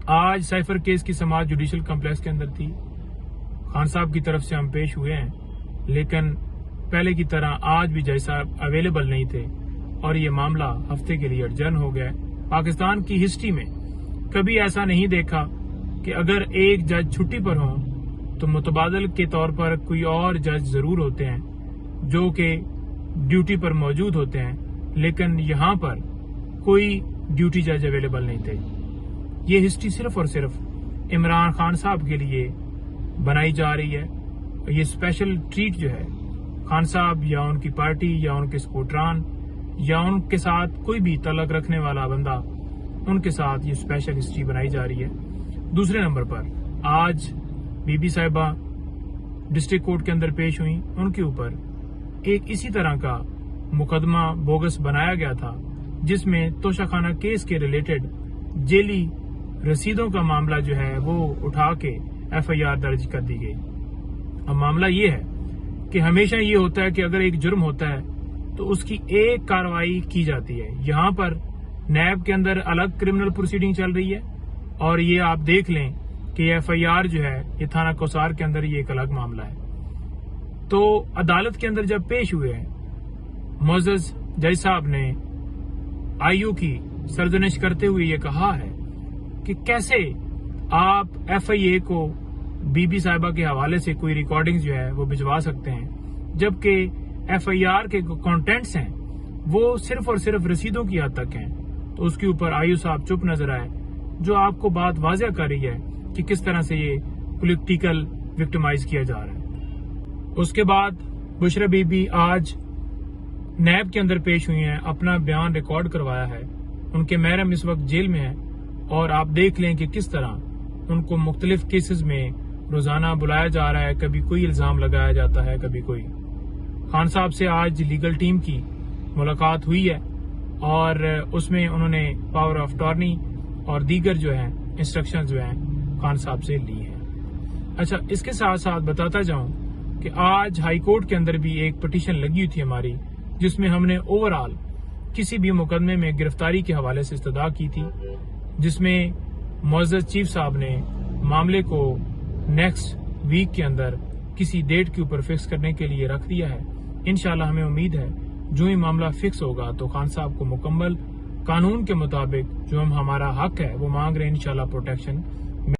آج cipher case کی سماعت جوڈیشل کمپلیکس کے اندر تھی. خان صاحب کی طرف سے ہم پیش ہوئے ہیں، لیکن پہلے کی طرح آج بھی جج صاحب اویلیبل نہیں تھے اور یہ معاملہ ہفتے کے لیے ایڈجرن ہو گیا. پاکستان کی ہسٹری میں کبھی ایسا نہیں دیکھا کہ اگر ایک جج چھٹی پر ہوں تو متبادل کے طور پر کوئی اور جج ضرور ہوتے ہیں جو کہ ڈیوٹی پر موجود ہوتے ہیں، لیکن یہاں پر کوئی ڈیوٹی جج اویلیبل نہیں تھے. یہ ہسٹری صرف اور صرف عمران خان صاحب کے لیے بنائی جا رہی ہے. یہ اسپیشل ٹریٹ جو ہے خان صاحب یا ان کی پارٹی یا ان کے سپورٹران یا ان کے ساتھ کوئی بھی تعلق رکھنے والا بندہ، ان کے ساتھ یہ اسپیشل ہسٹری بنائی جا رہی ہے. دوسرے نمبر پر آج بی بی صاحبہ ڈسٹرکٹ کورٹ کے اندر پیش ہوئی. ان کے اوپر ایک اسی طرح کا مقدمہ بوگس بنایا گیا تھا جس میں توشہ خانہ کیس کے ریلیٹڈ جیلی رسیدوں کا معاملہ جو ہے وہ اٹھا کے ایف آئی آر درج کر دی گئی. اب معاملہ یہ ہے کہ ہمیشہ یہ ہوتا ہے کہ اگر ایک جرم ہوتا ہے تو اس کی ایک کارروائی کی جاتی ہے. یہاں پر نیب کے اندر الگ کرمنل پروسیڈنگ چل رہی ہے اور یہ آپ دیکھ لیں کہ ایف آئی آر جو ہے یہ تھانہ کوسار کے اندر یہ ایک الگ معاملہ ہے. تو عدالت کے اندر جب پیش ہوئے ہیں، معزز جج صاحب نے آئی یو کی سرزنش کرتے ہوئے یہ کہا ہے کہ کیسے آپ ایف آئی اے کو بی بی صاحبہ کے حوالے سے کوئی ریکارڈنگ جو ہے وہ بھجوا سکتے ہیں، جبکہ ایف آئی آر کے کانٹینٹس ہیں وہ صرف اور صرف رسیدوں کی حد تک ہیں. تو اس کے اوپر آئی یو صاحب چپ نظر آئے، جو آپ کو بات واضح کر رہی ہے کہ کس طرح سے یہ پولیٹیکل وکٹمائز کیا جا رہا ہے. اس کے بعد بشرا بی بی آج نیب کے اندر پیش ہوئی ہیں، اپنا بیان ریکارڈ کروایا ہے. ان کے محرم اس وقت جیل میں ہیں اور آپ دیکھ لیں کہ کس طرح ان کو مختلف کیسز میں روزانہ بلایا جا رہا ہے. کبھی کوئی الزام لگایا جاتا ہے، کبھی کوئی. خان صاحب سے آج لیگل ٹیم کی ملاقات ہوئی ہے اور اس میں انہوں نے پاور آف ٹارنی اور دیگر جو ہیں انسٹرکشن جو ہیں خان صاحب سے لی ہیں. اچھا، اس کے ساتھ ساتھ بتاتا جاؤں کہ آج ہائی کورٹ کے اندر بھی ایک پٹیشن لگی ہوئی تھی ہماری، جس میں ہم نے اوور آل کسی بھی مقدمے میں گرفتاری کے حوالے سے استدعا کی تھی، جس میں معزز چیف صاحب نے معاملے کو نیکسٹ ویک کے اندر کسی ڈیٹ کے اوپر فکس کرنے کے لیے رکھ دیا ہے. انشاءاللہ ہمیں امید ہے جو ہی معاملہ فکس ہوگا تو خان صاحب کو مکمل قانون کے مطابق جو ہمارا حق ہے وہ مانگ رہے ہیں، انشاءاللہ پروٹیکشن